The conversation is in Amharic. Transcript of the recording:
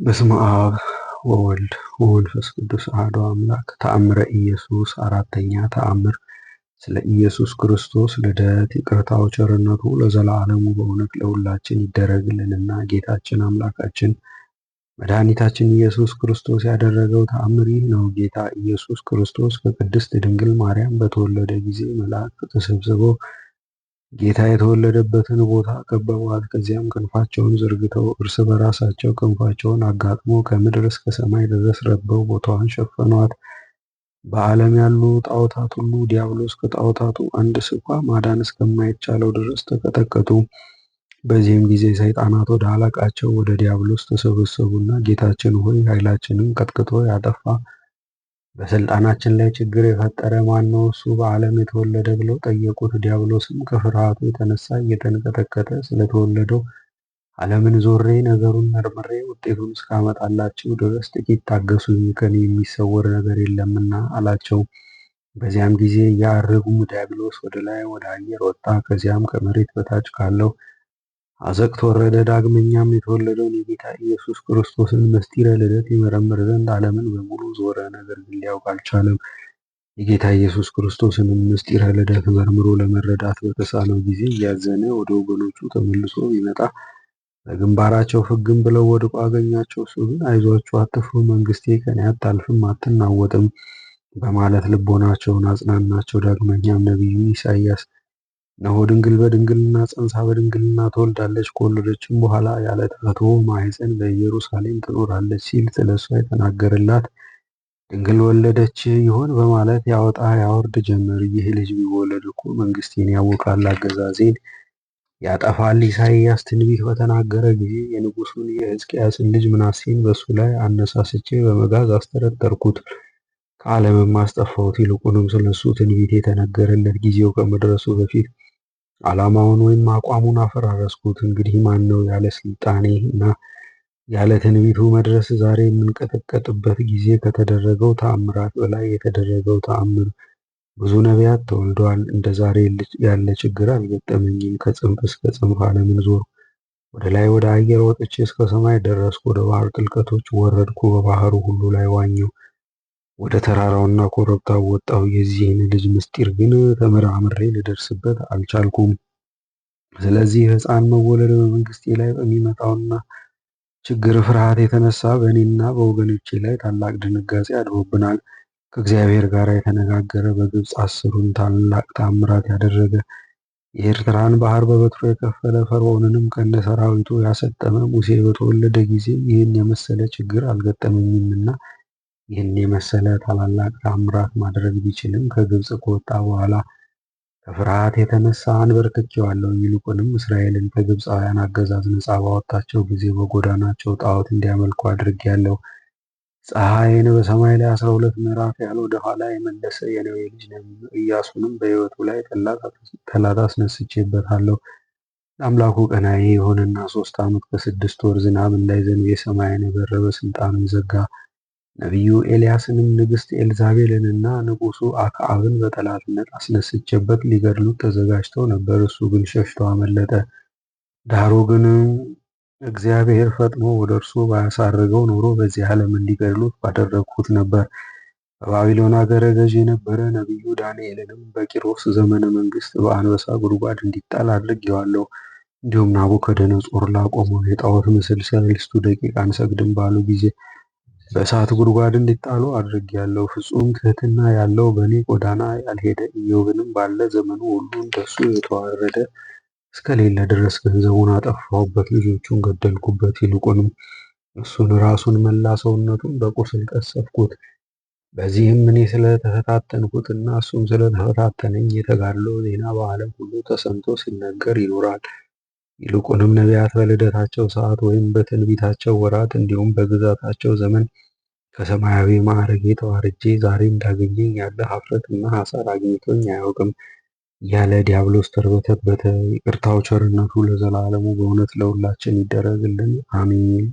በስመ አብ ወወልድ ወመንፈስ ቅዱስ አሐዱ አምላክ። ተአምረ ኢየሱስ። አራተኛ ተአምር። ስለ ኢየሱስ ክርስቶስ ልደት ይቅርታው ቸርነቱ ለዘላለሙ በእውነት ለሁላችን ይደረግልንና ጌታችን አምላካችን መድኃኒታችን ኢየሱስ ክርስቶስ ያደረገው ተአምር ይህ ነው። ጌታ ኢየሱስ ክርስቶስ ከቅድስት ድንግል ማርያም በተወለደ ጊዜ መላእክት ተሰብስበው ጌታ የተወለደበትን ቦታ ከበቧት። ከዚያም ክንፋቸውን ዘርግተው እርስ በራሳቸው ክንፋቸውን አጋጥመው ከምድር እስከ ሰማይ ድረስ ረበው ቦታዋን ሸፈኗት። በዓለም ያሉ ጣዖታት ሁሉ ዲያብሎስ ከጣዖታቱ አንድ ስንኳ ማዳን እስከማይቻለው ድረስ ተቀጠቀጡ። በዚህም ጊዜ ሰይጣናት ወደ አለቃቸው ወደ ዲያብሎስ ተሰበሰቡና ጌታችን ሆይ ኃይላችንን ቀጥቅጦ ያጠፋ በስልጣናችን ላይ ችግር የፈጠረ ማን ነው? እሱ በዓለም የተወለደ ብለው ጠየቁት። ዲያብሎስም ከፍርሃቱ የተነሳ እየተንቀጠቀጠ ስለተወለደው ዓለምን ዞሬ ነገሩን መርምሬ ውጤቱን እስካመጣላችሁ ድረስ ጥቂት ታገሱኝ፣ ከኔ የሚሰወር ነገር የለምና አላቸው። በዚያም ጊዜ ያ ዲያብሎስ ወደ ላይ ወደ አየር ወጣ። ከዚያም ከመሬት በታች ካለው አዘቅት ወረደ። ዳግመኛም የተወለደውን የጌታ ኢየሱስ ክርስቶስን ምስጢረ ልደት ይመረምር ዘንድ ዓለምን በሙሉ ዞረ። ነገር ግን ሊያውቅ አልቻለም። የጌታ ኢየሱስ ክርስቶስንም ምስጢረ ልደት መርምሮ ለመረዳት በተሳነው ጊዜ እያዘነ ወደ ወገኖቹ ተመልሶ ቢመጣ በግንባራቸው ፍግም ብለው ወድቆ አገኛቸው። እሱ ግን አይዟችሁ፣ አትፍሩ፣ መንግስቴ ከኔ አታልፍም፣ አትናወጥም በማለት ልቦናቸውን አጽናናቸው። ዳግመኛም ነቢዩ ኢሳይያስ እነሆ ድንግል በድንግልና ጸንሳ በድንግልና ትወልዳለች፣ ከወለደችም በኋላ ያለ ተፈትዎ ማኅፀን በኢየሩሳሌም ትኖራለች ሲል ስለ እሷ የተናገረላት ድንግል ወለደች ይሆን በማለት ያወጣ ያወርድ ጀመር። ይህ ልጅ ቢወለድ እኮ መንግስቴን ያውቃል፣ አገዛዜን ያጠፋል። ኢሳይያስ ትንቢት በተናገረ ጊዜ የንጉሱን የሕዝቅያስን ልጅ ምናሴን በእሱ ላይ አነሳስቼ በመጋዝ አስተረተርኩት፣ ከዓለምም አስጠፋሁት። ይልቁንም ስለሱ ትንቢት የተነገረለት ጊዜው ከመድረሱ በፊት ዓላማውን ወይም አቋሙን አፈራረስኩት። እንግዲህ ማን ነው ያለ ስልጣኔ እና ያለ ትንቢቱ መድረስ ዛሬ የምንቀጠቀጥበት ጊዜ ከተደረገው ተአምራት በላይ የተደረገው ተአምር ብዙ ነቢያት ተወልደዋል። እንደ ዛሬ ያለ ችግር አልገጠመኝም። ከጽንፍ እስከ ጽንፍ ዓለምን ዞርኩ። ወደ ላይ ወደ አየር ወጥቼ እስከ ሰማይ ደረስኩ። ወደ ባህር ጥልቀቶች ወረድኩ። በባህሩ ሁሉ ላይ ዋኘሁ። ወደ ተራራውና ኮረብታው ወጣሁ። የዚህን ልጅ ምስጢር ግን ተመራምሬ ልደርስበት አልቻልኩም። ስለዚህ ሕፃን መወለድ በመንግስቴ ላይ በሚመጣውና ችግር ፍርሃት የተነሳ በእኔና በወገኖቼ ላይ ታላቅ ድንጋጼ አድሮብናል። ከእግዚአብሔር ጋር የተነጋገረ በግብፅ 10ን ታላቅ ተአምራት ያደረገ የኤርትራን ባህር በበትሩ የከፈለ ፈርዖንንም ከነ ሰራዊቱ ያሰጠመ ሙሴ በተወለደ ጊዜ ይህን የመሰለ ችግር አልገጠመኝምና ይህን የመሰለ ታላላቅ ተአምራት ማድረግ ቢችልም ከግብፅ ከወጣ በኋላ ከፍርሃት የተነሳ አንበርክኬዋለሁ። ይልቁንም እስራኤልን ከግብፃውያን አገዛዝ ነፃ ባወጣቸው ጊዜ በጎዳናቸው ጣዖት እንዲያመልኩ አድርጌያለሁ። ፀሐይን በሰማይ ላይ 12 ምዕራፍ ያህል ወደ ኋላ የመለሰ የነዌ ልጅ ነቢዩ ኢያሱንም በሕይወቱ ላይ ጠላት አስነስቼበታለሁ። ለአምላኩ ቀናኢ የሆነና 3 ዓመት ከ6 ወር ዝናብ እንዳይዘንብ የሰማይን በር በስልጣኑ ዘጋ። ነቢዩ ኤልያስንም ንግሥት ኤልዛቤልንና ንጉሡ አክዓብን በጠላትነት አስነስቼበት ሊገድሉት ተዘጋጅተው ነበር። እሱ ግን ሸሽቶ አመለጠ። ዳሩ ግን እግዚአብሔር ፈጥኖ ወደ እርሱ ባያሳርገው ኖሮ በዚህ ዓለም እንዲገድሉት ባደረግሁት ነበር። በባቢሎን አገረ ገዥ የነበረ ነቢዩ ዳንኤልንም በቂሮስ ዘመነ መንግስት በአንበሳ ጉድጓድ እንዲጣል አድርጌዋለሁ። እንዲሁም ናቡከደነጾር ላቆመው የጣዖት ምስል 30 ደቂቃ አንሰግድም ባሉ ጊዜ በእሳት ጉድጓድ እንዲጣሉ አድርጌያለሁ። ፍጹም ትሕትና ያለው በእኔ ጎዳና ያልሄደ ኢዮብንም ባለ ዘመኑ ሁሉ እንደሱ የተዋረደ እስከሌለ ድረስ ገንዘቡን አጠፋሁበት፣ ልጆቹን ገደልኩበት። ይልቁንም እሱን ራሱን መላ ሰውነቱን በቁስል ቀሰፍኩት። በዚህም እኔ ስለተፈታተንኩትና እሱም ስለተፈታተነኝ የተጋድሎ ዜና በዓለም ሁሉ ተሰምቶ ሲነገር ይኖራል። ይልቁንም ነቢያት በልደታቸው ሰዓት ወይም በትንቢታቸው ወራት እንዲሁም በግዛታቸው ዘመን ከሰማያዊ ማዕረጌ ተዋርጄ ዛሬ እንዳገኘኝ ያለ ኀፍረትና ሐሰር አግኝቶኝ አያውቅም እያለ ዲያብሎስ ተርበተበተ። ይቅርታው ቸርነቱ ለዘላለሙ በእውነት ለሁላችን ይደረግልን፣ አሜን።